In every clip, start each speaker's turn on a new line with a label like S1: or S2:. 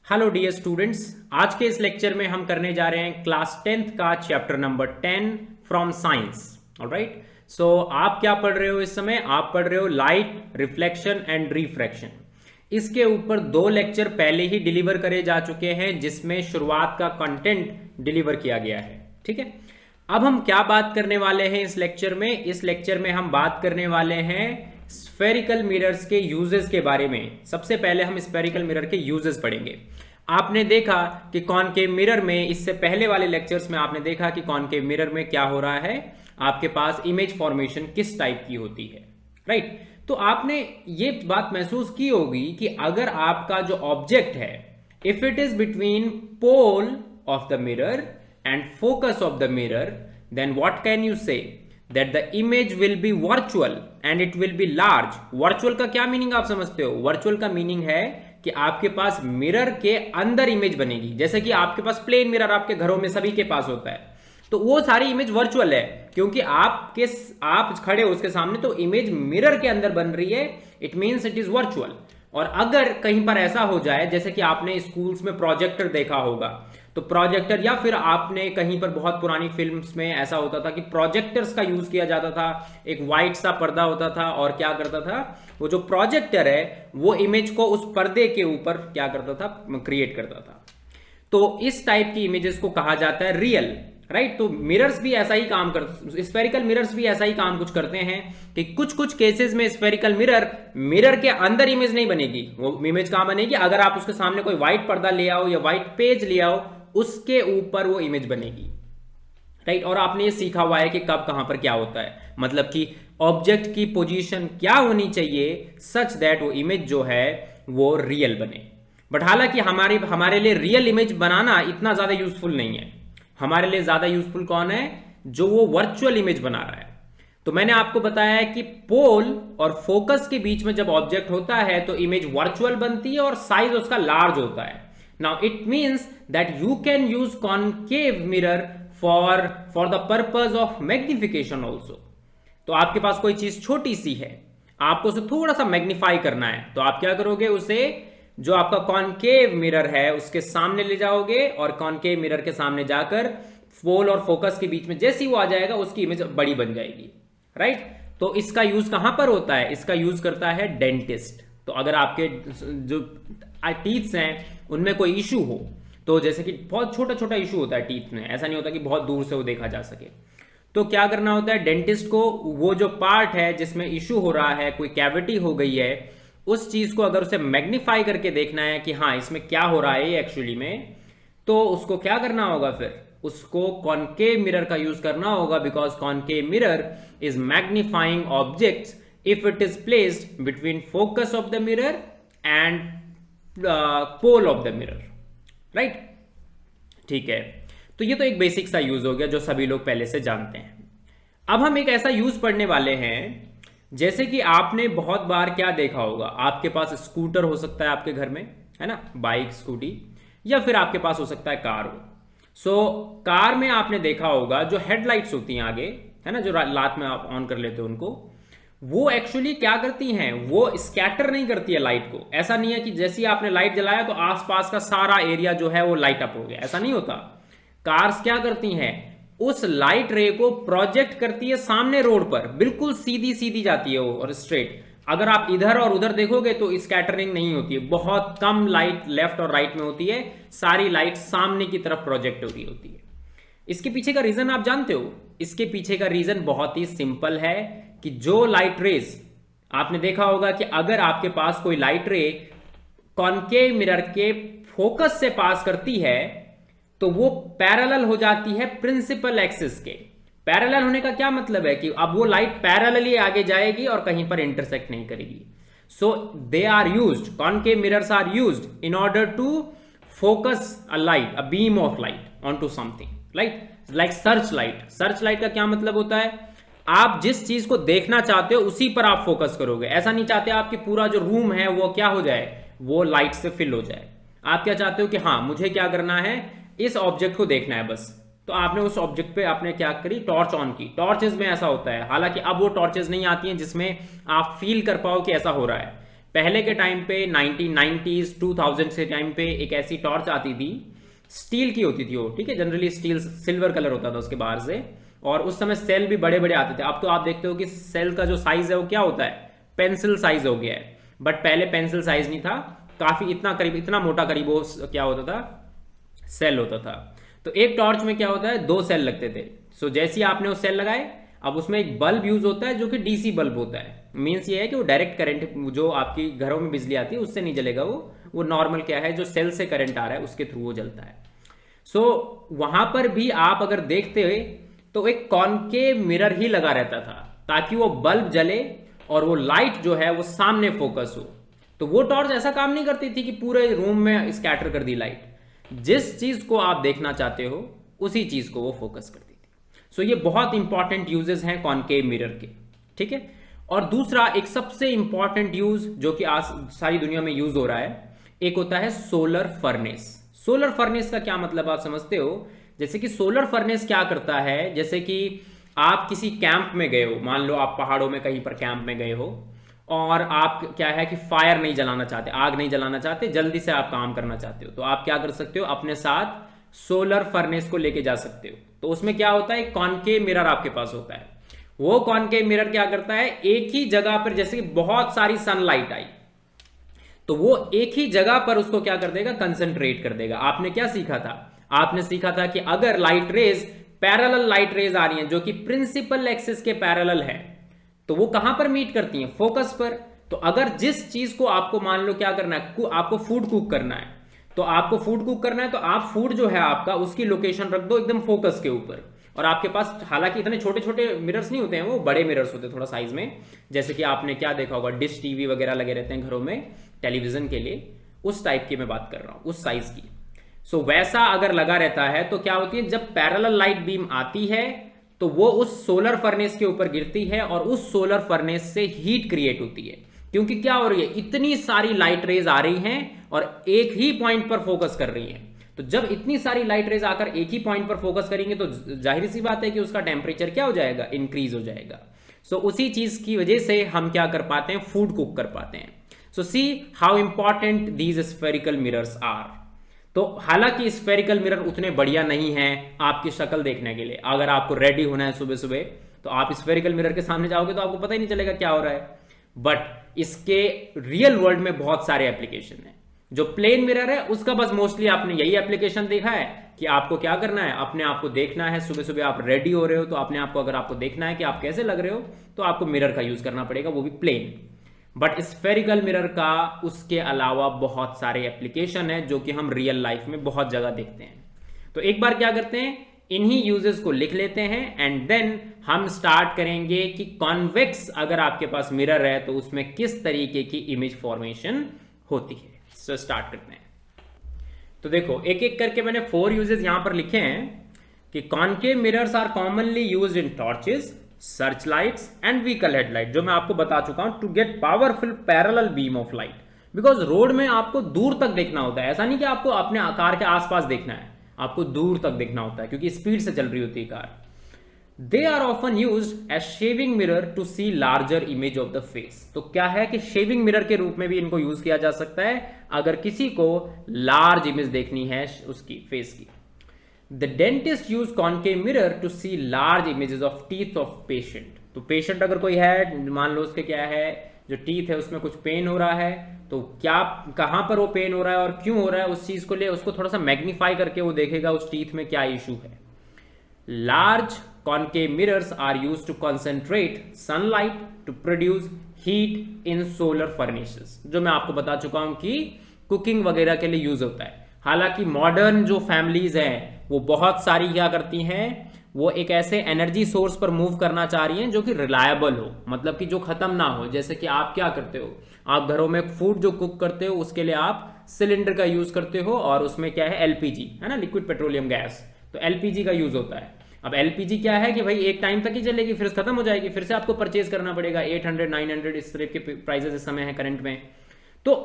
S1: Hello dear students, आज के इस लेक्चर में हम करने जा रहे हैं क्लास 10th का chapter number 10 from science. Alright, so आप क्या पढ़ रहे हो इस समय? आप पढ़ रहे हो लाइट, रिफ्लेक्शन एंड रिफ्रैक्शन। इसके ऊपर 2 लेक्चर पहले ही डिलीवर करे जा चुके हैं जिसमें शुरुआत का कंटेंट डिलीवर किया गया है। ठीक है, अब हम क्या बात करने वाले हैं इस लेक्चर में? इस लेक्चर में हम बात करने वाले हैं स्फेरिकल मिरर्स के यूजेस के बारे में। सबसे पहले हम स्फेरिकल मिरर के यूजेस पढ़ेंगे। आपने देखा कि कॉनकेव मिरर में, इससे पहले वाले लेक्चर्स में आपने देखा कि कॉनकेव मिरर में क्या हो रहा है, आपके पास इमेज फॉर्मेशन किस टाइप की होती है। राइट, तो आपने ये बात महसूस की होगी कि अगर आपका जो ऑब्जेक्ट है, if it is between pole of the mirror and focus of the mirror, then what can you say? That the image will be virtual and it will be large. Virtual का क्या meaning आप समझते हो? Virtual का meaning है कि आपके पास mirror के अंदर इमेज बनेगी। जैसे कि आपके पास प्लेन मिरर आपके घरों में सभी के पास होता है, तो वो सारी इमेज वर्चुअल है क्योंकि आप खड़े हो उसके सामने, तो इमेज मिरर के अंदर बन रही है। It means it is virtual. और अगर कहीं पर ऐसा हो जाए, जैसे कि आपने स्कूल्स में प्रोजेक्टर देखा होगा, तो प्रोजेक्टर, या फिर आपने कहीं पर बहुत पुरानी फिल्म्स में ऐसा होता था कि प्रोजेक्टर्स का यूज किया जाता था। एक वाइट सा पर्दा होता था और क्या करता था, वो जो प्रोजेक्टर है वो इमेज को उस पर्दे के ऊपर क्या करता था, क्रिएट करता था। तो इस टाइप की इमेजेस को कहा जाता है रियल। राइट, तो मिरर्स भी ऐसा ही काम कर, स्फेरिकल मिरर्स भी ऐसा ही काम कुछ करते हैं कि कुछ कुछ केसेस में स्फेरिकल मिरर के अंदर इमेज नहीं बनेगी। वो इमेज कहां बनेगी? अगर आप उसके सामने कोई व्हाइट पर्दा ले आओ या व्हाइट पेज ले आओ, उसके ऊपर वो इमेज बनेगी। राइट, और आपने ये सीखा हुआ है कि कब कहां पर क्या होता है, मतलब कि ऑब्जेक्ट की पोजीशन क्या होनी चाहिए सच दैट वो इमेज जो है वो रियल बने। बट हालांकि हमारे लिए रियल इमेज बनाना इतना ज्यादा यूजफुल नहीं है। हमारे लिए ज्यादा यूजफुल कौन है? जो वो वर्चुअल इमेज बना रहा है। तो मैंने आपको बताया है कि पोल और फोकस के बीच में जब ऑब्जेक्ट होता है तो इमेज वर्चुअल बनती है और साइज उसका लार्ज होता है। Now it means that you can use concave mirror for the purpose of magnification also. तो आपके पास कोई चीज छोटी सी है, आपको उसे थोड़ा सा मैग्नीफाई करना है, तो आप क्या करोगे? उसे जो आपका कॉनकेव मिरर है उसके सामने ले जाओगे और कॉनकेव मिरर के सामने जाकर पोल और फोकस के बीच में जैसे ही वो आ जाएगा उसकी इमेज बड़ी बन जाएगी। राइट, तो इसका यूज कहां पर होता है? इसका यूज करता है डेंटिस्ट। तो अगर आपके जो टीथ्स हैं उनमें कोई इशू हो, तो जैसे कि बहुत छोटा छोटा इशू होता है टीथ में, ऐसा नहीं होता कि बहुत दूर से वो देखा जा सके, तो क्या करना होता है डेंटिस्ट को? वो जो पार्ट है जिसमें इशू हो रहा है, कोई कैविटी हो गई है, उस चीज को अगर उसे मैग्नीफाई करके देखना है कि हाँ इसमें क्या हो रहा है एक्चुअली में, तो उसको क्या करना होगा? फिर उसको कॉनकेव मिरर का यूज करना होगा, because concave mirror is magnifying objects if it is placed between focus of the mirror and pole of the mirror. Right, ठीक है, तो ये तो एक बेसिक सा यूज हो गया जो सभी लोग पहले से जानते हैं। अब हम एक ऐसा यूज पढ़ने वाले हैं, जैसे कि आपने बहुत बार क्या देखा होगा, आपके पास स्कूटर हो सकता है आपके घर में, है ना, बाइक, स्कूटी, या फिर आपके पास हो सकता है कार हो। सो कार में आपने देखा होगा जो हेडलाइट्स होती हैं आगे, है ना, जो रात में आप ऑन कर लेते हो उनको, वो एक्चुअली क्या करती हैं? वो स्कैटर नहीं करती है लाइट को। ऐसा नहीं है कि जैसे ही आपने लाइट जलाया तो आसपास का सारा एरिया जो है वो लाइट अप हो गया, ऐसा नहीं होता। कार्स क्या करती हैं? उस लाइट रे को प्रोजेक्ट करती है सामने रोड पर, बिल्कुल सीधी सीधी जाती है वो और स्ट्रेट। अगर आप इधर और उधर देखोगे तो स्कैटरिंग नहीं होती है, बहुत कम लाइट लेफ्ट और राइट में होती है, सारी लाइट सामने की तरफ प्रोजेक्ट हो रही होती है। इसके पीछे का रीजन आप जानते हो? इसके पीछे का रीजन बहुत ही सिंपल है कि जो लाइट रेज, आपने देखा होगा कि अगर आपके पास कोई लाइट रे कॉनकेव मिरर के फोकस से पास करती है तो वो पैरेलल हो जाती है प्रिंसिपल एक्सिस के। पैरेलल होने का क्या मतलब है कि अब वो लाइट पैरेलली आगे जाएगी और कहीं पर इंटरसेक्ट नहीं करेगी। So they are used, concave mirrors are used in order to focus a light, a beam of light on to something, like search light. Search light का क्या मतलब होता है? आप जिस चीज को देखना चाहते हो उसी पर आप फोकस करोगे। ऐसा नहीं चाहते आप कि पूरा जो रूम है वो क्या हो जाए, वो लाइट से फिल हो जाए। आप क्या चाहते हो कि हाँ मुझे क्या करना है, इस ऑब्जेक्ट को देखना है बस। तो आपने उस ऑब्जेक्ट पे आपने क्या करी, टॉर्च ऑन की। टॉर्चेस में ऐसा होता है, हालांकि अब वो टॉर्चेस नहीं आती हैं जिसमें आप फील कर पाओ कि ऐसा हो रहा है। पहले के टाइम पे 1990s 2000 के टाइम पे एक ऐसी टॉर्च आती थी, स्टील की होती थी वो, ठीक है, जनरली स्टील सिल्वर कलर होता था उसके बाहर से, और उस समय सेल भी बड़े बड़े आते थे। अब तो आप देखते हो कि सेल का जो साइज है वो क्या होता है, पेंसिल साइज हो गया है, बट पहले पेंसिल साइज नहीं था, काफी इतना करीब, इतना मोटा करीब वो क्या होता था, सेल होता था। तो एक टॉर्च में क्या होता है, 2 सेल लगते थे। सो जैसे ही आपने वो सेल लगाए, अब उसमें एक बल्ब यूज होता है जो कि डीसी बल्ब होता है। मीन्स ये है कि वो डायरेक्ट करंट, जो आपकी घरों में बिजली आती है उससे नहीं जलेगा, वो नॉर्मल क्या है, जो सेल से करंट आ रहा है उसके थ्रू वो जलता है। सो वहां पर भी आप अगर देखते हुए तो एक कॉनकेव मिरर ही लगा रहता था, ताकि वो बल्ब जले और वो लाइट जो है वो सामने फोकस हो। तो वो टॉर्च ऐसा काम नहीं करती थी कि पूरे रूम में स्कैटर कर दी लाइट, जिस चीज को आप देखना चाहते हो उसी चीज को वो फोकस करती थी। सो ये बहुत इंपॉर्टेंट यूजेस हैं कॉनकेव मिरर के, ठीक है। और दूसरा एक सबसे इंपॉर्टेंट यूज जो कि आज सारी दुनिया में यूज हो रहा है, एक होता है सोलर फर्नेस। सोलर फर्नेस का क्या मतलब आप समझते हो? जैसे कि सोलर फर्नेस क्या करता है, जैसे कि आप किसी कैंप में गए हो, मान लो आप पहाड़ों में कहीं पर कैंप में गए हो, और आप क्या है कि फायर नहीं जलाना चाहते, आग नहीं जलाना चाहते, जल्दी से आप काम करना चाहते हो, तो आप क्या कर सकते हो, अपने साथ सोलर फर्नेस को लेके जा सकते हो। तो उसमें क्या होता है, कॉनकेव मिरर आपके पास होता है। वो कॉनकेव मिरर क्या करता है, एक ही जगह पर, जैसे कि बहुत सारी सनलाइट आई तो वो एक ही जगह पर उसको क्या कर देगा, कंसंट्रेट कर देगा। आपने क्या सीखा था, आपने सीखा था कि अगर light rays, parallel light rays आ रही हैं जो कि प्रिंसिपल एक्सिस के पैरेलल है, तो वो कहां पर मीट करती हैं, फोकस पर। तो अगर जिस चीज को आपको मान लो क्या करना है, आपको फूड कुक करना है, तो आपको फूड कुक करना है, तो आप फूड जो है आपका उसकी लोकेशन रख दो एकदम फोकस के ऊपर। और आपके पास हालांकि इतने छोटे छोटे मिरर्स नहीं होते हैं, वो बड़े मिरर्स होते हैं थोड़ा साइज में, जैसे कि आपने क्या देखा होगा, डिश टीवी वगैरह लगे रहते हैं घरों में टेलीविजन के लिए, उस टाइप की मैं बात कर रहा हूं, उस साइज की। सो वैसा अगर लगा रहता है तो क्या होती है, जब पैरेलल लाइट बीम आती है तो वो उस सोलर फर्नेस के ऊपर गिरती है और उस सोलर फर्नेस से हीट क्रिएट होती है। क्योंकि क्या हो रही है, इतनी सारी लाइट रेज आ रही हैं और एक ही पॉइंट पर फोकस कर रही हैं। तो जब इतनी सारी लाइट रेज आकर एक ही पॉइंट पर फोकस करेंगे तो जाहिर सी बात है कि उसका टेम्परेचर क्या हो जाएगा, इंक्रीज हो जाएगा। सो उसी चीज की वजह से हम क्या कर पाते हैं, फूड कुक कर पाते हैं। So see how important these spherical mirrors are. तो हालांकि स्फेरिकल मिरर उतने बढ़िया नहीं है आपकी शक्ल देखने के लिए। अगर आपको रेडी होना है सुबह सुबह तो आप स्फेरिकल मिरर के सामने जाओगे तो आपको पता ही नहीं चलेगा क्या हो रहा है। बट इसके रियल वर्ल्ड में बहुत सारे एप्लीकेशन है। जो प्लेन मिरर है उसका बस मोस्टली आपने यही एप्लीकेशन देखा है कि आपको क्या करना है, अपने आप को देखना है। सुबह सुबह आप रेडी हो रहे हो तो अपने आप को, अगर आपको देखना है कि आप कैसे लग रहे हो, तो आपको मिरर का यूज करना पड़ेगा, वो भी प्लेन। बट स्फेरिकल मिरर का उसके अलावा बहुत सारे एप्लीकेशन है जो कि हम रियल लाइफ में बहुत जगह देखते हैं। तो एक बार क्या करते हैं, इन्हीं यूजेस को लिख लेते हैं एंड देन हम स्टार्ट करेंगे कि कॉन्वेक्स अगर आपके पास मिरर है तो उसमें किस तरीके की इमेज फॉर्मेशन होती है। सो स्टार्ट करते हैं। तो देखो एक एक करके मैंने 4 यूजेस यहां पर लिखे हैं कि concave mirrors are commonly used in torches, search lights and vehicle headlight, जो मैं आपको बता चुका हूं, to get powerful parallel beam of light. Because road में आपको दूर तक देखना होता है, ऐसा नहीं कि आपको अपने कार के आसपास देखना है, आपको दूर तक देखना होता है क्योंकि स्पीड से चल रही होती है car. They are often used as shaving mirror to see larger image of the face. तो क्या है कि शेविंग मिरर के रूप में भी इनको यूज किया जा सकता है अगर किसी को लार्ज इमेज देखनी है उसकी फेस की। The dentist use concave mirror to see large images of teeth of patient. तो पेशेंट अगर कोई है, मान लो उसके क्या है, जो टीथ है उसमें कुछ पेन हो रहा है, तो क्या, कहां पर वो पेन हो रहा है और क्यों हो रहा है, उस चीज को ले उसको थोड़ा सा मैग्नीफाई करके वो देखेगा उस टीथ में क्या इशू है। Large concave mirrors are used to concentrate sunlight to produce heat in solar furnaces, जो मैं आपको बता चुका हूं कि कुकिंग वगैरह के लिए यूज होता है। हालांकि मॉडर्न जो फैमिलीज हैं वो बहुत सारी क्या करती हैं, वो एक ऐसे एनर्जी सोर्स पर मूव करना चाह रही हैं जो कि रिलायबल हो, मतलब कि जो खत्म ना हो। जैसे कि आप क्या करते हो, आप घरों में फूड जो कुक करते हो उसके लिए आप सिलेंडर का यूज करते हो और उसमें क्या है, एलपीजी है ना, लिक्विड पेट्रोलियम गैस, तो एलपीजी का यूज होता है। अब एलपीजी क्या है कि भाई एक टाइम तक ही चलेगी, फिर खत्म हो जाएगी, फिर से आपको परचेज करना पड़ेगा। 800 900 इस तरह के प्राइसेस इस समय है करंट में। तो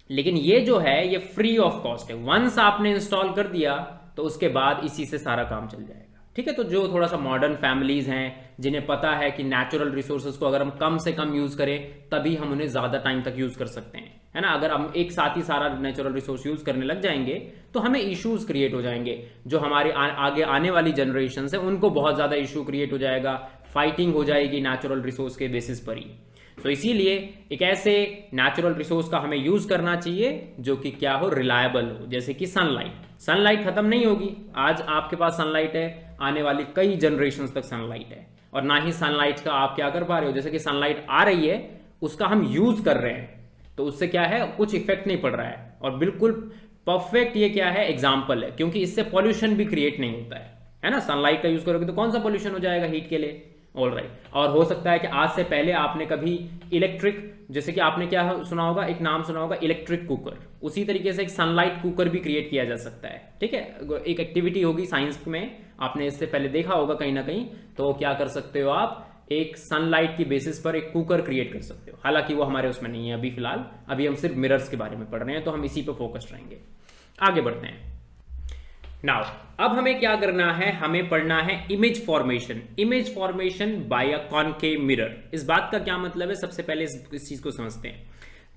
S1: लेकिन ये जो है ये फ्री ऑफ कॉस्ट है, वंस आपने इंस्टॉल कर दिया तो उसके बाद इसी से सारा काम चल जाएगा। ठीक है। तो जो थोड़ा सा मॉडर्न फैमिलीज हैं, जिन्हें पता है कि नेचुरल रिसोर्सेज को अगर हम कम से कम यूज करें तभी हम उन्हें ज्यादा टाइम तक यूज कर सकते हैं, है ना। अगर हम एक साथ ही सारा नेचुरल रिसोर्स यूज करने लग जाएंगे तो हमें इश्यूज क्रिएट हो जाएंगे। जो हमारे आगे आने वाली जनरेशन है उनको बहुत ज्यादा इशू क्रिएट हो जाएगा, फाइटिंग हो जाएगी नेचुरल रिसोर्स के बेसिस पर ही। तो इसीलिए एक ऐसे नेचुरल रिसोर्स का हमें यूज करना चाहिए जो कि क्या हो, रिलायबल हो। जैसे कि सनलाइट। सनलाइट खत्म नहीं होगी, आज आपके पास सनलाइट है, आने वाली कई जनरेशन तक सनलाइट है। और ना ही सनलाइट का आप क्या कर पा रहे हो, जैसे कि सनलाइट आ रही है उसका हम यूज कर रहे हैं तो उससे क्या है, कुछ इफेक्ट नहीं पड़ रहा है। और बिल्कुल परफेक्ट ये क्या है, एग्जाम्पल है, क्योंकि इससे पॉल्यूशन भी क्रिएट नहीं होता है ना। सनलाइट का यूज करोगे तो कौन सा पॉल्यूशन हो जाएगा हीट के लिए। All right. और हो सकता है कि आज से पहले आपने कभी इलेक्ट्रिक, जैसे कि आपने क्या सुना होगा, एक नाम सुना होगा इलेक्ट्रिक कुकर, उसी तरीके से एक सनलाइट कुकर भी क्रिएट किया जा सकता है। ठीक है, एक एक्टिविटी होगी साइंस में, आपने इससे पहले देखा होगा कहीं ना कहीं। तो क्या कर सकते हो आप, एक सनलाइट की बेसिस पर एक कुकर क्रिएट कर सकते हो। हालांकि वो हमारे उसमें नहीं है अभी फिलहाल, अभी हम सिर्फ मिरर्स के बारे में पढ़ रहे हैं, तो हम इसी पर फोकस रहेंगे। आगे बढ़ते हैं। नाउ अब हमें क्या करना है, हमें पढ़ना है image formation. Image formation by a concave mirror. इस बात का क्या मतलब है, सबसे पहले इस चीज को समझते हैं।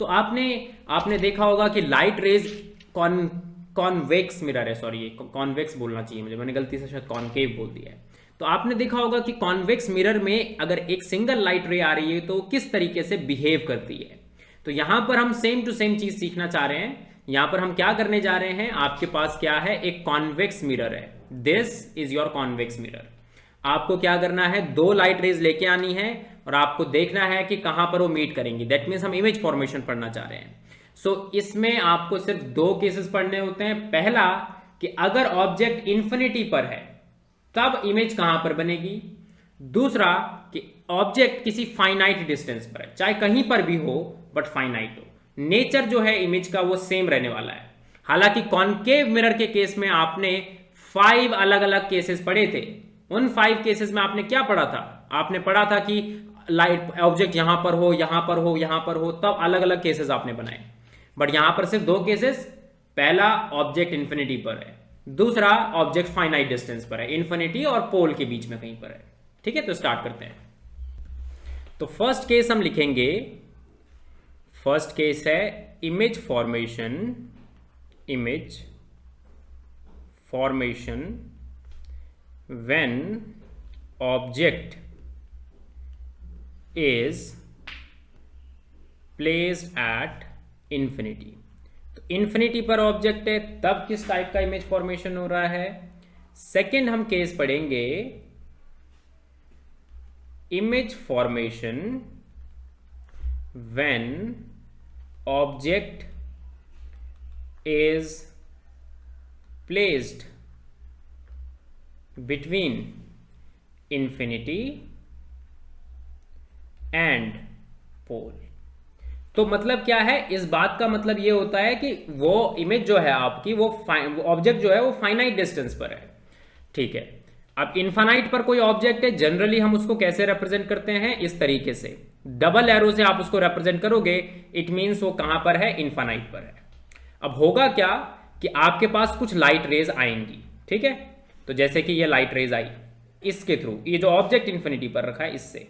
S1: तो आपने देखा होगा कि लाइट रेज कॉन्वेक्स मिरर है, सॉरी कॉन्वेक्स बोलना चाहिए मुझे, मैंने गलती से शायद कॉनकेव बोल दिया है। तो आपने देखा होगा कि कॉन्वेक्स मिरर में अगर एक सिंगल लाइट रे आ रही है तो किस तरीके से बिहेव करती है। तो यहां पर हम सेम टू सेम चीज सीखना चाह रहे हैं। यहां पर हम क्या करने जा रहे हैं, आपके पास क्या है, एक कॉन्वेक्स मिरर है। This is your convex mirror. आपको क्या करना है, दो लाइट रेज लेके आनी है और आपको देखना है कि कहां पर वो मीट करेंगी। दैट मीन्स हम इमेज फॉर्मेशन पढ़ना चाह रहे हैं। सो इसमें आपको सिर्फ दो केसेस पढ़ने होते हैं। पहला कि अगर ऑब्जेक्ट इंफिनिटी पर है तब इमेज कहां पर बनेगी। दूसरा कि ऑब्जेक्ट किसी फाइनाइट डिस्टेंस पर है, चाहे कहीं पर भी हो बट फाइनाइट हो। नेचर जो है इमेज का वो सेम रहने वाला है। हालांकि कॉनकेव मिरर के केस में आपने 5 अलग अलग केसेस पढ़े थे। उन 5 केसेस में आपने क्या पढ़ा था, आपने पढ़ा था कि लाइट ऑब्जेक्ट यहां पर हो, यहां पर हो, यहां पर हो, तब अलग अलग केसेस आपने बनाए। बट यहां पर सिर्फ 2 केसेस। पहला ऑब्जेक्ट इंफिनिटी पर है, दूसरा ऑब्जेक्ट फाइनाइट डिस्टेंस पर है, इंफिनिटी और पोल के बीच में कहीं पर है। ठीक है, तो स्टार्ट करते हैं। तो फर्स्ट केस हम लिखेंगे, फर्स्ट केस है image formation. Image formation when object is placed at infinity. तो इंफिनिटी पर ऑब्जेक्ट है तब किस टाइप का इमेज फॉर्मेशन हो रहा है। सेकंड हम केस पढ़ेंगे, image formation when object is placed between infinity and pole। तो मतलब क्या है, इस बात का मतलब ये होता है कि वो इमेज जो है आपकी, वो ऑब्जेक्ट जो है वो फाइनाइट डिस्टेंस पर है। ठीक है, अब इनफाइनाइट पर कोई ऑब्जेक्ट है, जनरली हम उसको कैसे रिप्रेजेंट करते हैं, इस तरीके से डबल एरो से आप उसको रिप्रेजेंट करोगे। इट मीन्स वो कहां पर है, इनफाइनाइट पर है। अब होगा क्या कि आपके पास कुछ लाइट रेज आएंगी। ठीक है, तो जैसे कि ये लाइट रेज आई इसके थ्रू, ये जो ऑब्जेक्ट इंफिनिटी पर रखा है इससे।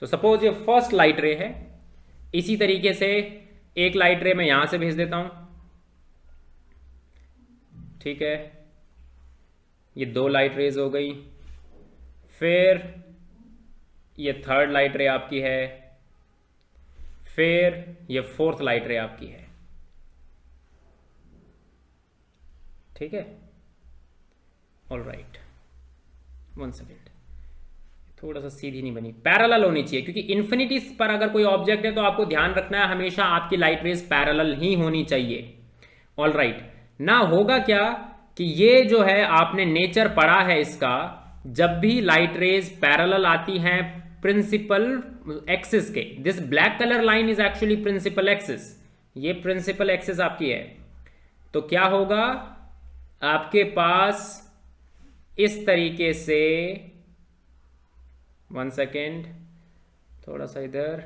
S1: सो सपोज ये फर्स्ट लाइट रे है। इसी तरीके से एक लाइट रे मैं यहां से भेज देता हूं। ठीक है, ये 2 लाइट रेज हो गई। फिर ये थर्ड लाइट रे आपकी है, फिर ये फोर्थ लाइट रे आपकी है। ठीक है, ऑल राइट, 1 सेकेंड, थोड़ा सा सीधी नहीं बनी, पैरेलल होनी चाहिए, क्योंकि इन्फिनिटी पर अगर कोई ऑब्जेक्ट है तो आपको ध्यान रखना है हमेशा आपकी लाइट रेज पैरेलल ही होनी चाहिए। ऑल राइट, ना होगा क्या कि ये जो है आपने नेचर पढ़ा है इसका, जब भी लाइट रेज पैरेलल आती हैं प्रिंसिपल एक्सिस के, this black colour line is actually principal axis, ये प्रिंसिपल एक्सिस आपकी है। तो क्या होगा, आपके पास इस तरीके से, 1 सेकेंड, थोड़ा सा इधर,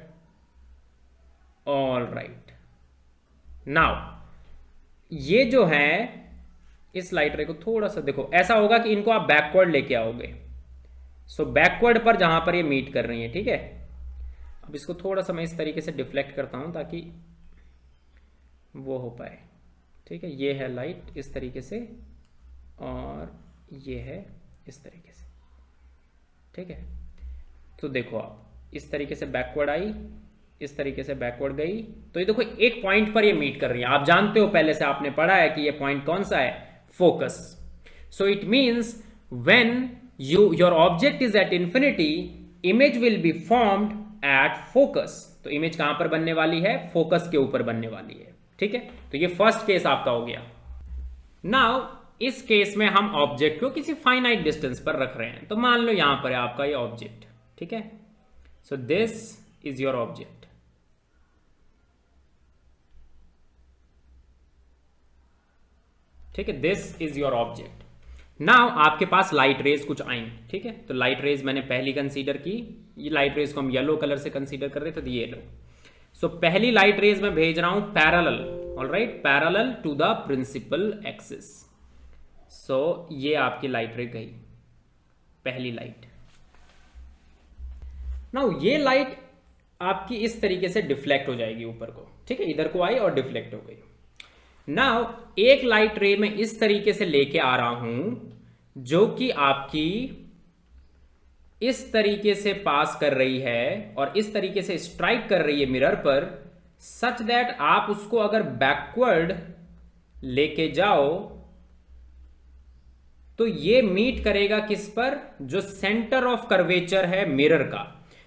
S1: ऑल राइट। नाउ ये जो है इस लाइट रे को थोड़ा सा देखो, ऐसा होगा कि इनको आप बैकवर्ड लेके आओगे। सो बैकवर्ड पर जहां पर ये मीट कर रही है, ठीक है। अब इसको थोड़ा सा मैं इस तरीके से डिफ्लेक्ट करता हूं ताकि वो हो पाए, ठीक है। ये है लाइट इस तरीके से और ये है इस तरीके से, ठीक है। तो देखो आप इस तरीके से बैकवर्ड आई, इस तरीके से बैकवर्ड गई, तो ये देखो एक पॉइंट पर ये मीट कर रही है। आप जानते हो, पहले से आपने पढ़ा है कि ये पॉइंट कौन सा है, focus. So it means when your object is at infinity, image will be formed at focus. तो इमेज कहां पर बनने वाली है, फोकस के ऊपर बनने वाली है, ठीक है। तो ये फर्स्ट केस आपका हो गया। नाउ इस केस में हम ऑब्जेक्ट को किसी फाइनाइट डिस्टेंस पर रख रहे हैं। तो मान लो यहां पर है आपका ये ऑब्जेक्ट, ठीक है। So this is your object, ठीक है। This is your object. Now आपके पास लाइट रेज कुछ आई, ठीक है। तो लाइट रेज मैंने पहली कंसीडर की, ये लाइट रेज को हम येलो कलर से कंसीडर कर रहे थे, तो ये लो। सो पहली लाइट रेज में भेज रहा हूं parallel, alright, parallel to the principal axis. So ये आपकी लाइट रे गई, पहली लाइट। नाउ ये लाइट आपकी इस तरीके से डिफ्लेक्ट हो जाएगी ऊपर को, ठीक है। इधर को आई और डिफ्लेक्ट हो गई। नाउ एक लाइट रे में इस तरीके से लेके आ रहा हूं जो कि आपकी इस तरीके से पास कर रही है और इस तरीके से स्ट्राइक कर रही है मिरर पर, सच दैट आप उसको अगर बैकवर्ड लेके जाओ तो ये मीट करेगा किस पर, जो सेंटर ऑफ कर्वेचर है मिरर का।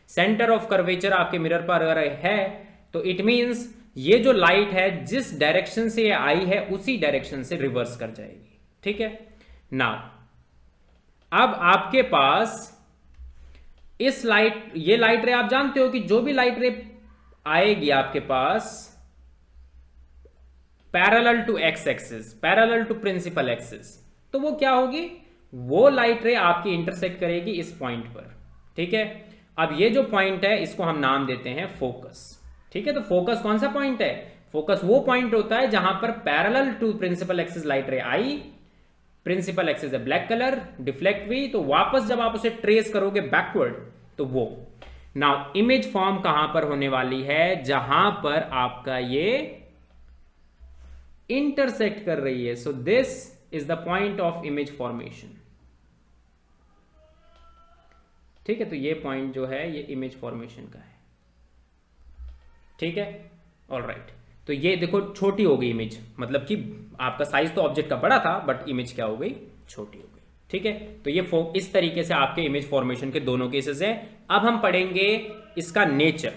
S1: सेंटर ऑफ कर्वेचर आपके मिरर पर अगर है तो इट मींस ये जो लाइट है जिस डायरेक्शन से ये आई है उसी डायरेक्शन से रिवर्स कर जाएगी, ठीक है। नाउ अब आपके पास इस लाइट, ये लाइट रे आप जानते हो कि जो भी लाइट रे आएगी आपके पास parallel to x axis, parallel to principal axis, तो वो क्या होगी, वो लाइट रे आपकी इंटरसेक्ट करेगी इस पॉइंट पर, ठीक है। अब ये जो पॉइंट है इसको हम नाम देते हैं फोकस, ठीक है। तो फोकस कौन सा पॉइंट है, फोकस वो पॉइंट होता है जहां पर parallel to principal axis light ray आई, प्रिंसिपल एक्सिस है ब्लैक कलर, डिफ्लेक्ट हुई, तो वापस जब आप उसे ट्रेस करोगे बैकवर्ड तो वो। नाउ इमेज फॉर्म कहां पर होने वाली है, जहां पर आपका ये इंटरसेक्ट कर रही है। So this is the point of image formation, ठीक है। तो ये पॉइंट जो है ये इमेज फॉर्मेशन का है, ठीक है, ऑलराइट। तो ये देखो छोटी हो गई इमेज, मतलब कि आपका साइज तो ऑब्जेक्ट का बड़ा था बट इमेज क्या हो गई, छोटी हो गई, ठीक है। तो ये इस तरीके से आपके इमेज फॉर्मेशन के दोनों केसेस हैं। अब हम पढ़ेंगे इसका नेचर।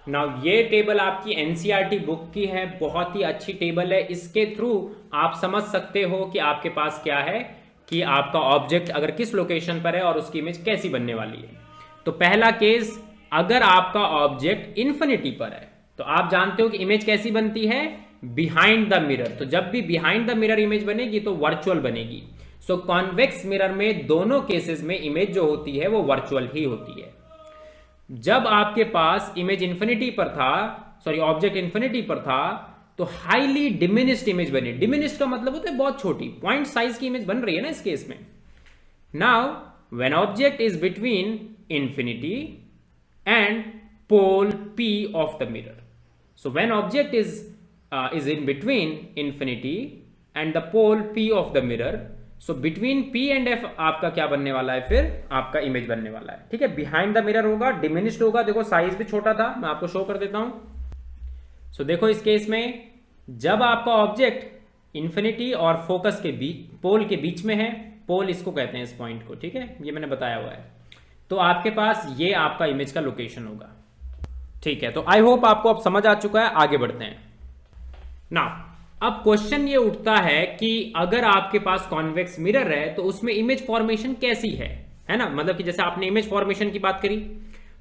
S1: नाउ ये टेबल आपकी एनसीईआरटी बुक की है, बहुत ही अच्छी टेबल है। इसके थ्रू आप समझ सकते हो कि आपके पास क्या है, कि आपका ऑब्जेक्ट अगर किस लोकेशन पर है और उसकी इमेज कैसी बनने वाली है। तो पहला केस, अगर आपका ऑब्जेक्ट इंफिनिटी पर है तो आप जानते हो कि इमेज कैसी बनती है, बिहाइंड द मिरर। तो जब भी बिहाइंड द मिरर इमेज बनेगी तो वर्चुअल बनेगी। सो कॉन्वेक्स मिरर में दोनों केसेस में इमेज जो होती है वो वर्चुअल ही होती है। जब आपके पास इमेज इंफिनिटी पर था, सॉरी ऑब्जेक्ट इंफिनिटी पर था, तो हाईली डिमिनिश्ड इमेज बनी। डिमिनिश्ड का मतलब होता है बहुत छोटी, पॉइंट साइज की इमेज बन रही है ना इस केस में। Now when object is between infinity and pole P of the mirror. So when object is in between infinity and the pole P of the mirror, so between P and F आपका क्या बनने वाला है, फिर आपका image बनने वाला है, ठीक है। बिहाइंड द मिरर होगा, डिमिनिश्ड होगा, देखो साइज भी छोटा था, मैं आपको शो कर देता हूं। सो देखो इस केस में जब आपका ऑब्जेक्ट इंफिनिटी और फोकस के बीच, पोल के बीच में है, पोल इसको कहते हैं इस पॉइंट को, ठीक है, ये मैंने बताया हुआ है। तो आपके पास ये आपका इमेज का लोकेशन होगा, ठीक है। तो आई होप आपको अब समझ आ चुका है, आगे बढ़ते हैं। नाउ अब क्वेश्चन ये उठता है कि अगर आपके पास कॉन्वेक्स मिरर है तो उसमें इमेज फॉर्मेशन कैसी है ना, मतलब कि जैसे आपने इमेज फॉर्मेशन की बात करी,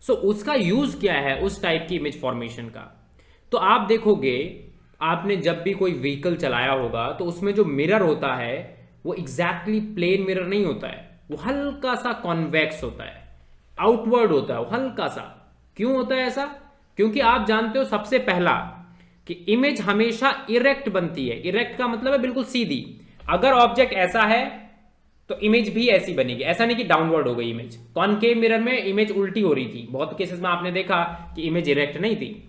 S1: सो उसका यूज क्या है उस टाइप की इमेज फॉर्मेशन का। तो आप देखोगे, आपने जब भी कोई व्हीकल चलाया होगा तो उसमें जो मिरर होता है वो एग्जैक्टली प्लेन मिरर नहीं होता है, वो हल्का सा कॉन्वेक्स होता है, आउटवर्ड होता है वो हल्का सा। क्यों होता है ऐसा, क्योंकि आप जानते हो सबसे पहला कि इमेज हमेशा इरेक्ट बनती है। इरेक्ट का मतलब है बिल्कुल सीधी। अगर ऑब्जेक्ट ऐसा है तो इमेज भी ऐसी बनेगी, ऐसा नहीं कि डाउनवर्ड हो गई इमेज। कॉनकेव मिरर में इमेज उल्टी हो रही थी, बहुत केसेस में आपने देखा कि इमेज इरेक्ट नहीं थी।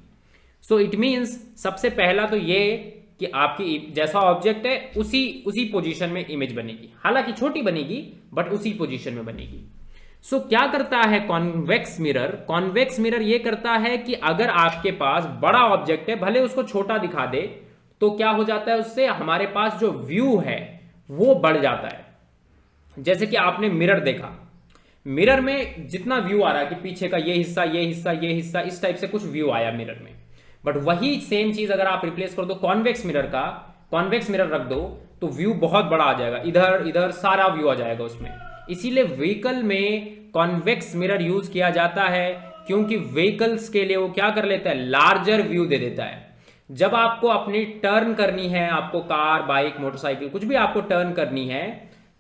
S1: सो इट मीन्स सबसे पहला तो ये कि आपकी जैसा ऑब्जेक्ट है उसी उसी पोजीशन में इमेज बनेगी, हालांकि छोटी बनेगी बट उसी पोजीशन में बनेगी। सो क्या करता है कॉन्वेक्स मिरर? कॉन्वेक्स मिरर ये करता है कि अगर आपके पास बड़ा ऑब्जेक्ट है, भले उसको छोटा दिखा दे, तो क्या हो जाता है, उससे हमारे पास जो व्यू है वो बढ़ जाता है। जैसे कि आपने मिरर देखा, मिरर में जितना व्यू आ रहा है कि पीछे का ये हिस्सा, ये हिस्सा, ये हिस्सा, इस टाइप से कुछ व्यू आया मिरर में। बट वही सेम चीज अगर आप रिप्लेस कर दो कॉन्वेक्स मिरर का, कॉन्वेक्स मिरर रख दो, तो व्यू बहुत बड़ा आ जाएगा, इधर इधर सारा व्यू आ जाएगा उसमें। इसीलिए व्हीकल में कॉन्वेक्स मिरर यूज किया जाता है, क्योंकि व्हीकल्स के लिए वो क्या कर लेता है, लार्जर व्यू दे देता है। जब आपको अपनी टर्न करनी है, आपको कार, बाइक, मोटरसाइकिल कुछ भी आपको टर्न करनी है,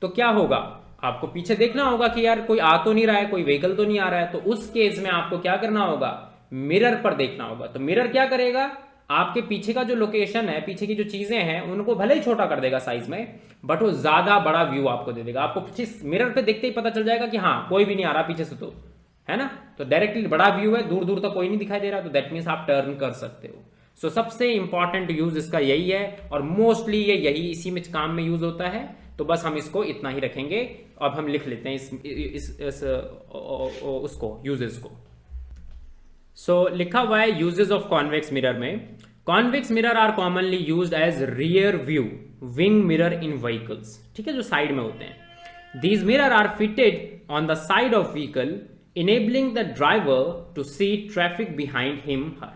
S1: तो क्या होगा, आपको पीछे देखना होगा कि यार कोई आ तो नहीं रहा है, कोई व्हीकल तो नहीं आ रहा है। तो उस केस में आपको क्या करना होगा, मिरर पर देखना होगा। तो मिरर क्या करेगा, आपके पीछे का जो लोकेशन है, पीछे की जो चीजें हैं, उनको भले ही छोटा कर देगा साइज में, बट वो ज्यादा बड़ा व्यू आपको दे देगा। आपको पीछे मिरर पे देखते ही पता चल जाएगा कि हाँ कोई भी नहीं आ रहा पीछे से, तो है ना, तो डायरेक्टली बड़ा व्यू है, दूर दूर तक कोई नहीं दिखाई दे रहा, तो दैट मीन्स आप टर्न कर सकते हो। सो सबसे इंपॉर्टेंट यूज इसका यही है, और मोस्टली ये यही इसी में काम में यूज होता है। तो बस हम इसको इतना ही रखेंगे। अब हम लिख लेते हैं इस उसको, यूजेस को। सो लिखा हुआ है यूजेस ऑफ कॉन्वेक्स मिरर में, convex mirror are commonly used as rear view wing mirror in vehicles. ठीक है, जो साइड में होते हैं। These mirror are fitted on the side of vehicle, enabling the driver to see traffic behind him her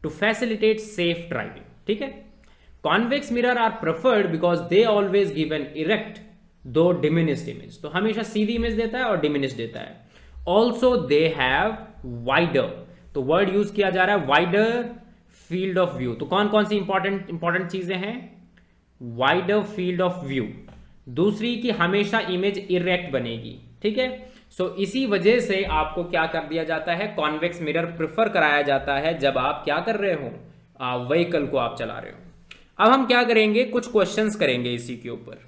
S1: to facilitate safe driving। ठीक है, convex mirror are preferred because they always give an erect though diminished image। तो हमेशा सीधी image देता है और diminished देता है। also they have wider, तो वर्ड यूज किया जा रहा है wider field of view। तो कौन कौन सी इंपॉर्टेंट चीजें हैं, wider field of view। दूसरी कि हमेशा इमेज इरेक्ट बनेगी। ठीक है, सो इसी वजह से आपको क्या कर दिया जाता है, कॉन्वेक्स मिरर प्रेफर कराया जाता है जब आप क्या कर रहे हो, व्हीकल को आप चला रहे हो। अब हम क्या करेंगे, कुछ क्वेश्चंस करेंगे इसी के ऊपर।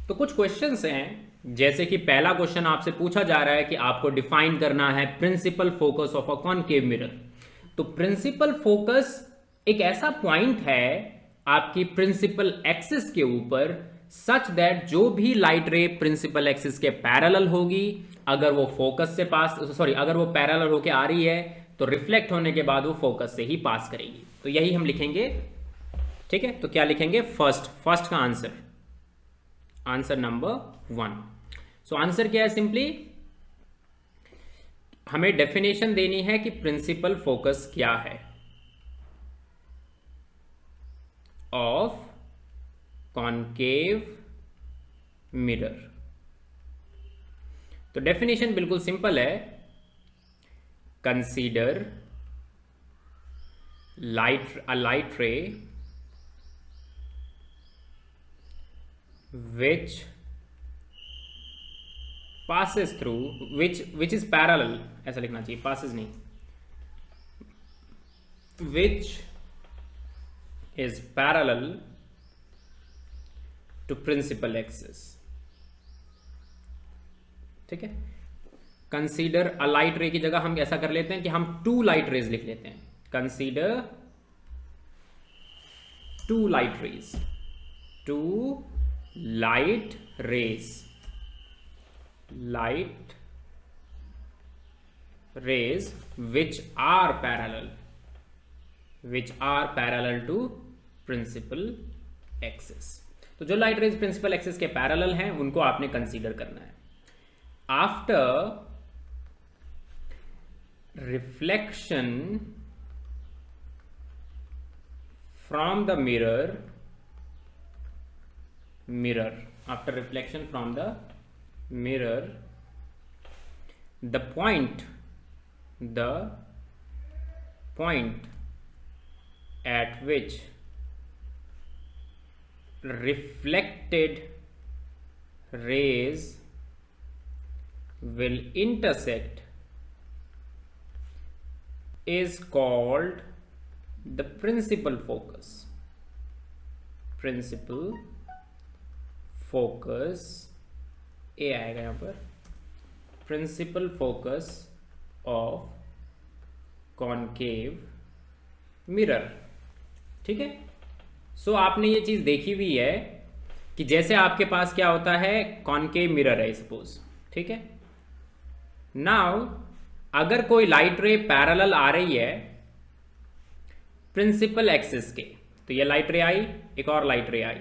S1: तो कुछ क्वेश्चंस हैं, जैसे कि पहला क्वेश्चन आपसे पूछा जा रहा है कि आपको डिफाइन करना है principal focus of a concave mirror. तो प्रिंसिपल फोकस एक ऐसा पॉइंट है आपकी प्रिंसिपल एक्सिस के ऊपर, सच दैट जो भी लाइट रे प्रिंसिपल एक्सिस के पैरेलल होगी, अगर वो फोकस से अगर वो पैरेलल होके आ रही है, तो रिफ्लेक्ट होने के बाद वो फोकस से ही पास करेगी। तो यही हम लिखेंगे। ठीक है, तो क्या लिखेंगे, फर्स्ट का आंसर नंबर 1। सो आंसर क्या है, सिंपली हमें डेफिनेशन देनी है कि प्रिंसिपल फोकस क्या है ऑफ कॉनकेव मिरर। तो डेफिनेशन बिल्कुल सिंपल है, consider a light ray which passes through which is parallel, ऐसा लिखना चाहिए, passes नहीं, which is parallel to principal axis। ठीक है, कंसीडर अ लाइट रे की जगह हम ऐसा कर लेते हैं कि हम 2 लाइट रेज लिख लेते हैं। Consider 2 light rays, 2 light rays, light rays which are parallel to principal axis। तो जो लाइट रेज प्रिंसिपल एक्सिस के पैरेलल हैं उनको आपने कंसीडर करना है। After reflection from the mirror, after reflection from the mirror, the point at which reflected rays will intersect is called the principal focus। principal focus, ए आएगा यहाँ पर, principal focus of concave mirror. ठीक है, सो आपने ये चीज देखी हुई है कि जैसे आपके पास क्या होता है, कॉनकेव मिरर है सपोज। ठीक है, नाउ अगर कोई लाइट रे पैरेलल आ रही है प्रिंसिपल एक्सिस के, तो ये लाइट रे आई, एक और लाइट रे आई,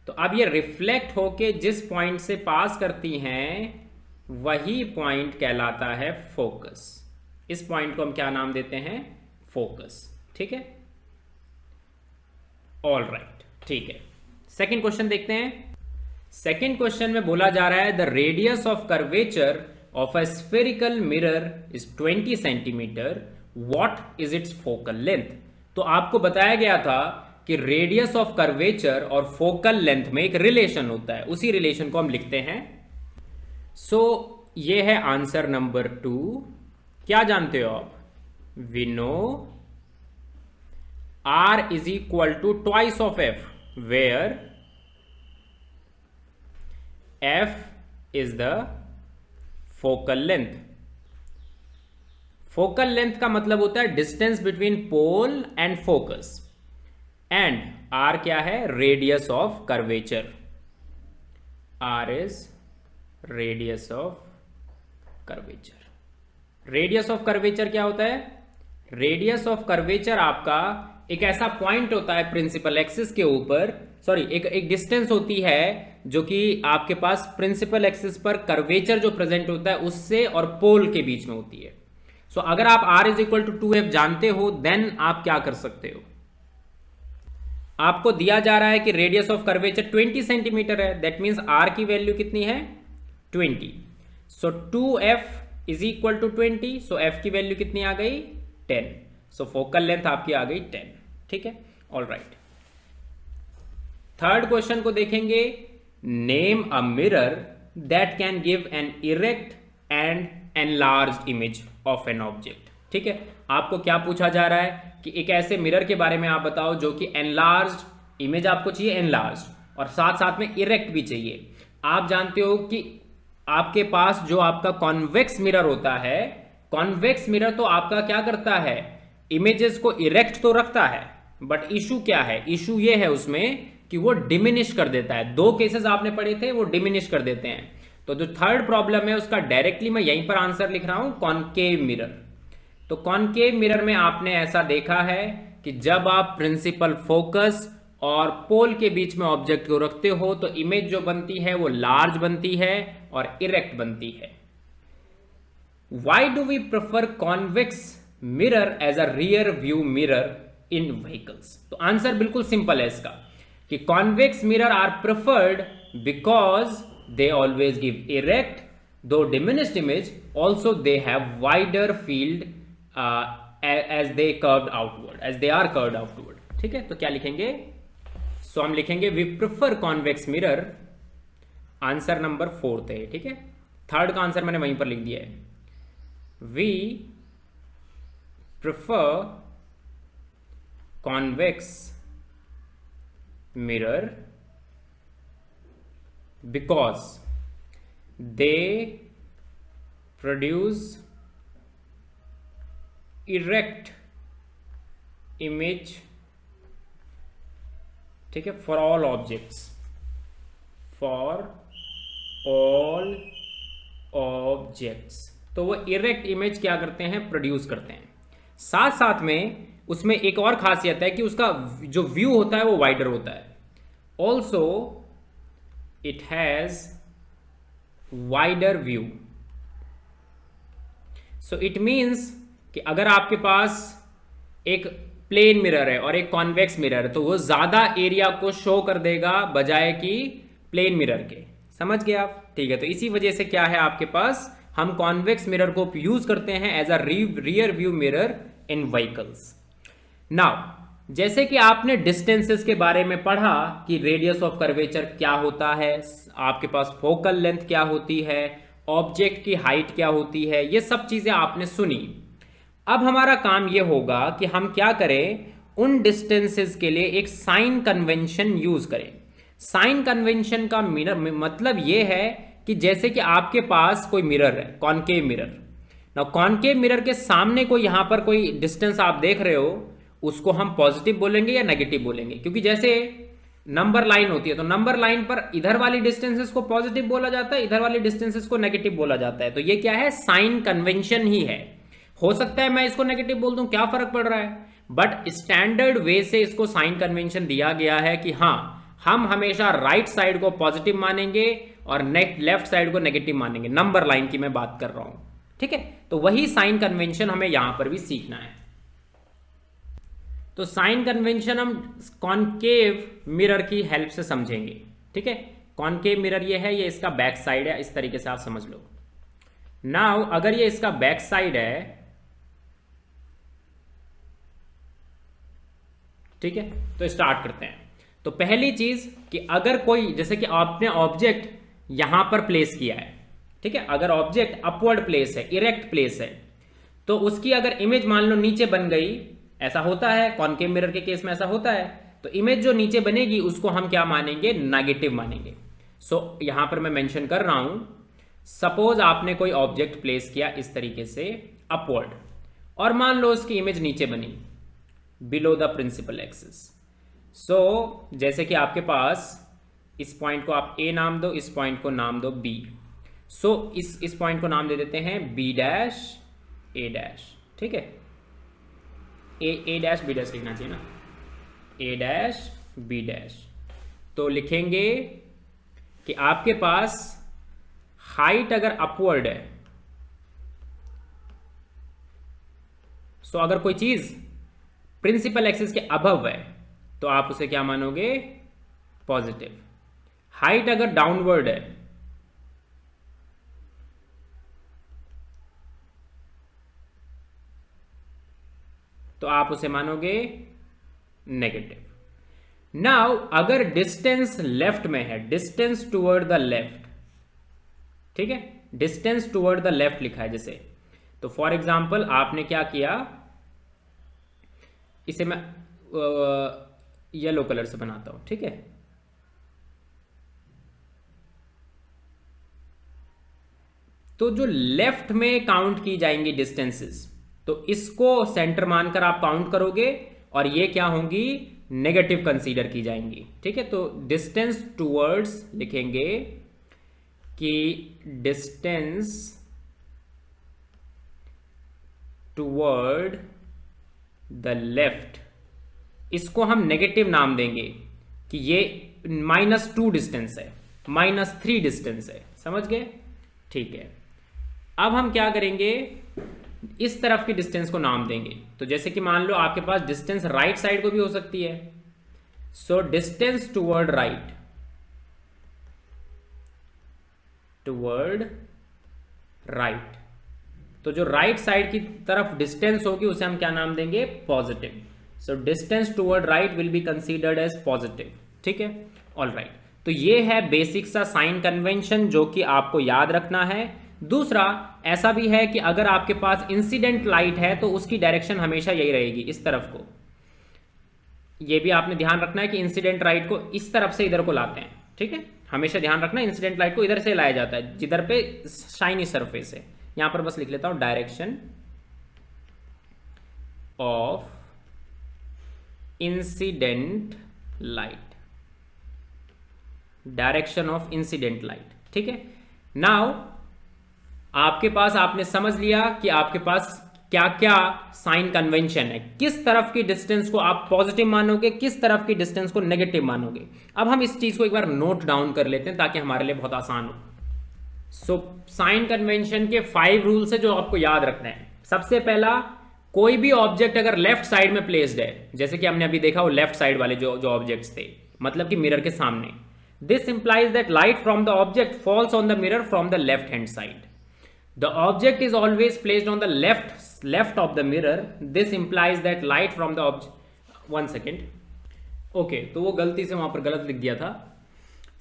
S1: तो अब ये रिफ्लेक्ट होके जिस पॉइंट से पास करती हैं वही पॉइंट कहलाता है फोकस। इस पॉइंट को हम क्या नाम देते हैं, फोकस। ठीक है, ऑल राइट, ठीक है। सेकंड क्वेश्चन देखते हैं। सेकंड क्वेश्चन में बोला जा रहा है the radius of curvature of a spherical mirror is 20 centimetre, what is it's focal length. तो आपको बताया गया था कि रेडियस ऑफ कर्वेचर और फोकल लेंथ में एक रिलेशन होता है, उसी रिलेशन को हम लिखते हैं। सो ये है आंसर नंबर 2। क्या जानते हो आप, we know R is equal to twice of F, where F is the focal length। Focal length का मतलब होता है distance between pole and focus, and R क्या है, radius of curvature. R is radius of curvature. Radius of curvature क्या होता है, radius of curvature आपका एक ऐसा पॉइंट होता है प्रिंसिपल एक्सिस के ऊपर, सॉरी एक डिस्टेंस होती है जो कि आपके पास प्रिंसिपल एक्सिस पर कर्वेचर जो प्रेजेंट होता है उससे और पोल के बीच में होती है। सो अगर आप R is equal to 2F जानते हो, देन आप क्या कर सकते हो, आपको दिया जा रहा है कि रेडियस ऑफ कर्वेचर 20 सेंटीमीटर है, दैट मीन्स R की वैल्यू कितनी है, 20। So 2F is equal to 20, so F की वैल्यू कितनी आ गई, 10। सो फोकल लेंथ आपकी आ गई 10। ठीक है, ऑल राइट। थर्ड क्वेश्चन को देखेंगे, name a mirror that can give an erect and enlarged image of an object. ठीक है, आपको क्या पूछा जा रहा है कि एक ऐसे मिरर के बारे में आप बताओ जो कि एनलार्ज्ड इमेज आपको चाहिए, एनलार्ज्ड, और साथ साथ में इरेक्ट भी चाहिए। आप जानते हो कि आपके पास जो आपका कॉन्वेक्स मिरर होता है, कॉन्वेक्स मिरर तो आपका क्या करता है, इमेजेस को इरेक्ट तो रखता है, बट इशू क्या है, इशू ये है उसमें कि वो डिमिनिश कर देता है। 2 केसेस आपने पढ़े थे, वो डिमिनिश कर देते हैं। तो जो थर्ड प्रॉब्लम है उसका डायरेक्टली मैं यहीं पर आंसर लिख रहा हूं, कॉनकेव मिरर। तो कॉनकेव मिरर में आपने ऐसा देखा है कि जब आप प्रिंसिपल फोकस और पोल के बीच में ऑब्जेक्ट को रखते हो तो इमेज जो बनती है वो लार्ज बनती है और इरेक्ट बनती है। Why do we prefer convex mirror as a rear view mirror in vehicles. तो आंसर बिल्कुल सिंपल है इसका कि convex mirror are preferred because they always give erect दो diminished image, also they have wider field as they curved outward, as they are curved outward. ठीक है, तो क्या लिखेंगे, सो हम लिखेंगे we prefer convex mirror. Answer number 4 है। ठीक है, थर्ड का आंसर मैंने वहीं पर लिख दिया है, we prefer convex mirror because they produce erect image, ठीक है, for all objects, for all objects। तो वो इरेक्ट इमेज क्या करते हैं, प्रोड्यूस करते हैं। साथ साथ में उसमें एक और खासियत है कि उसका जो व्यू होता है वो वाइडर होता है। Also it has wider view. So it means कि अगर आपके पास एक प्लेन मिरर है और एक कॉन्वेक्स मिरर है तो वो ज्यादा एरिया को शो कर देगा बजाय कि प्लेन मिरर के। समझ गए आप? ठीक है, तो इसी वजह से क्या है, आपके पास हम कॉन्वेक्स मिरर को यूज करते हैं as a rear view mirror in vehicles. Now जैसे कि आपने डिस्टेंसेस के बारे में पढ़ा कि रेडियस ऑफ कर्वेचर क्या होता है, आपके पास फोकल लेंथ क्या होती है, ऑब्जेक्ट की हाइट क्या होती है, ये सब चीजें आपने सुनी। अब हमारा काम ये होगा कि हम क्या करें, उन डिस्टेंसेस के लिए एक साइन कन्वेंशन यूज करें। साइन कन्वेंशन का मतलब ये है कि जैसे कि आपके पास कोई मिरर है, कॉनकेव मिरर। ना कॉनकेव मिरर के सामने कोई यहां पर कोई डिस्टेंस आप देख रहे हो, उसको हम पॉजिटिव बोलेंगे या नेगेटिव बोलेंगे? क्योंकि जैसे नंबर लाइन होती है तो नंबर लाइन पर इधर वाली डिस्टेंसेस को पॉजिटिव बोला जाता है, इधर वाली डिस्टेंसेस को नेगेटिव बोला जाता है। तो ये क्या है? साइन कन्वेंशन ही है। हो सकता है मैं इसको नेगेटिव बोल दूं, क्या फर्क पड़ रहा है? बट स्टैंडर्ड वे से इसको साइन कन्वेंशन दिया गया है कि हाँ, हम हमेशा राइट साइड को पॉजिटिव मानेंगे और लेफ्ट साइड को नेगेटिव मानेंगे। नंबर लाइन की मैं बात कर रहा हूं, ठीक है? तो वही साइन कन्वेंशन हमें यहां पर भी सीखना है। तो साइन कन्वेंशन हम कॉनकेव मिरर की हेल्प से समझेंगे, ठीक है? कॉनकेव मिरर ये है, ये इसका बैक साइड है, इस तरीके से आप समझ लो। नाउ अगर ये इसका बैक साइड है, ठीक है, तो स्टार्ट करते हैं। तो पहली चीज कि अगर कोई, जैसे कि आपने ऑब्जेक्ट यहां पर प्लेस किया है, ठीक है, अगर ऑब्जेक्ट अपवर्ड प्लेस है, इरेक्ट प्लेस है, तो उसकी अगर इमेज मान लो नीचे बन गई, ऐसा होता है कॉनकेव मिरर के केस में, ऐसा होता है, तो इमेज जो नीचे बनेगी उसको हम क्या मानेंगे? नेगेटिव मानेंगे। सो यहां पर मैं मेंशन कर रहा हूं, सपोज आपने कोई ऑब्जेक्ट प्लेस किया इस तरीके से अपवर्ड, और मान लो उसकी इमेज नीचे बनी बिलो द प्रिंसिपल एक्सिस। सो जैसे कि आपके पास इस पॉइंट को आप ए नाम दो, इस पॉइंट को नाम दो बी। सो इस पॉइंट को नाम दे देते हैं बी डैश ए डैश, ठीक है? ए डैश बी डैश लिखना चाहिए ना, ए डैश बी डैश। तो लिखेंगे कि आपके पास हाइट अगर अपवर्ड है, सो अगर कोई चीज प्रिंसिपल एक्सिस के अबव है तो आप उसे क्या मानोगे? पॉजिटिव। हाइट अगर डाउनवर्ड है तो आप उसे मानोगे नेगेटिव। नाउ अगर डिस्टेंस लेफ्ट में है, डिस्टेंस टुवर्ड द लेफ्ट, ठीक है, डिस्टेंस टुवर्ड द लेफ्ट लिखा है जैसे, तो फॉर एग्जाम्पल आपने क्या किया, इसे मैं येलो कलर से बनाता हूं, ठीक है? तो जो लेफ्ट में काउंट की जाएंगी डिस्टेंसेस, तो इसको सेंटर मानकर आप काउंट करोगे और ये क्या होंगी? नेगेटिव कंसीडर की जाएंगी, ठीक है? तो डिस्टेंस टुवर्ड्स लिखेंगे कि डिस्टेंस टुवर्ड द लेफ्ट, इसको हम नेगेटिव नाम देंगे कि ये -2 डिस्टेंस है, -3 डिस्टेंस है। समझ गए? ठीक है। अब हम क्या करेंगे, इस तरफ की डिस्टेंस को नाम देंगे। तो जैसे कि मान लो आपके पास डिस्टेंस राइट साइड को भी हो सकती है, सो distance toward right, toward right, तो जो राइट साइड की तरफ डिस्टेंस होगी उसे हम क्या नाम देंगे? Positive. So distance toward right will be considered as positive, ठीक है? All right. तो ये है बेसिक सा साइन कन्वेंशन जो कि आपको याद रखना है। दूसरा ऐसा भी है कि अगर आपके पास इंसिडेंट लाइट है तो उसकी डायरेक्शन हमेशा यही रहेगी, इस तरफ को। ये भी आपने ध्यान रखना है कि इंसिडेंट लाइट को इस तरफ से इधर को लाते हैं, ठीक है? हमेशा ध्यान रखना, इंसिडेंट लाइट को इधर से लाया जाता है जिधर पे शाइनी सरफेस है। यहां पर बस लिख लेता हूं direction of incident light, direction of incident light, ठीक है? नाउ आपके पास, आपने समझ लिया कि आपके पास क्या क्या साइन कन्वेंशन है, किस तरफ की डिस्टेंस को आप पॉजिटिव मानोगे, किस तरफ की डिस्टेंस को नेगेटिव मानोगे। अब हम इस चीज को एक बार नोट डाउन कर लेते हैं ताकि हमारे लिए बहुत आसान हो। सो साइन कन्वेंशन के 5 रूल्स है जो आपको याद रखना है। सबसे पहला, कोई भी ऑब्जेक्ट अगर लेफ्ट साइड में प्लेस्ड है, जैसे कि हमने अभी देखा वो लेफ्ट साइड वाले जो ऑब्जेक्ट्स थे, मतलब कि मिरर के सामने, this implies that light from the object falls on the mirror from the left hand side. The object is always placed on the left of the mirror. This implies that light from the object. 1 second. Okay, तो वो गलती से वहां पर गलत लिख दिया था।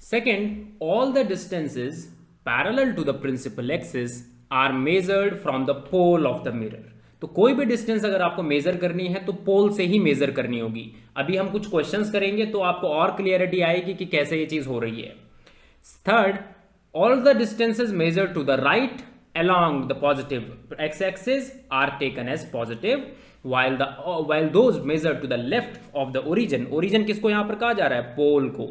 S1: Second, all the distances parallel to the principal axis are measured from the pole of the mirror. तो कोई भी डिस्टेंस अगर आपको मेजर करनी है तो पोल से ही मेजर करनी होगी। अभी हम कुछ क्वेश्चंस करेंगे तो आपको और क्लियरिटी आएगी कि कैसे ये चीज हो रही है। Third, all the distances measured to the right along the positive x-axis are taken as positive, while those measured to the left of the origin किसको यहां पर कहा जा रहा है, पोल को,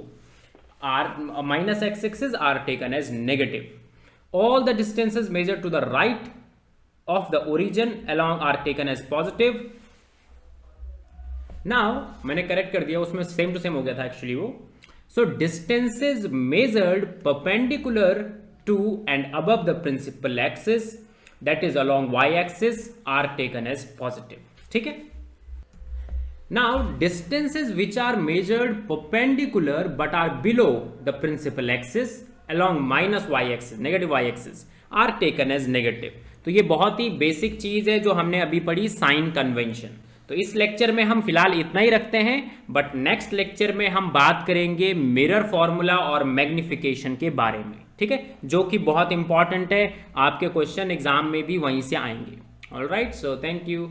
S1: are minus x-axis are taken as negative. All the distances measured to the right of the origin along are taken as positive. Now मैंने correct कर दिया, उसमें सेम टू सेम हो गया था एक्चुअली वो। So distances measured perpendicular to and above the principal axis, that is along y-axis, are taken as positive. ठीक है? Now distances which are measured perpendicular but are below the principal axis along minus y-axis, negative y-axis, are taken as negative. तो ये बहुत ही basic चीज है जो हमने अभी पढ़ी, साइन कन्वेंशन। तो इस लेक्चर में हम फिलहाल इतना ही रखते हैं, बट नेक्स्ट लेक्चर में हम बात करेंगे मिरर फॉर्मूला और मैग्निफिकेशन के बारे में, ठीक है, जो कि बहुत इंपॉर्टेंट है, आपके क्वेश्चन एग्जाम में भी वहीं से आएंगे। Alright, so thank you.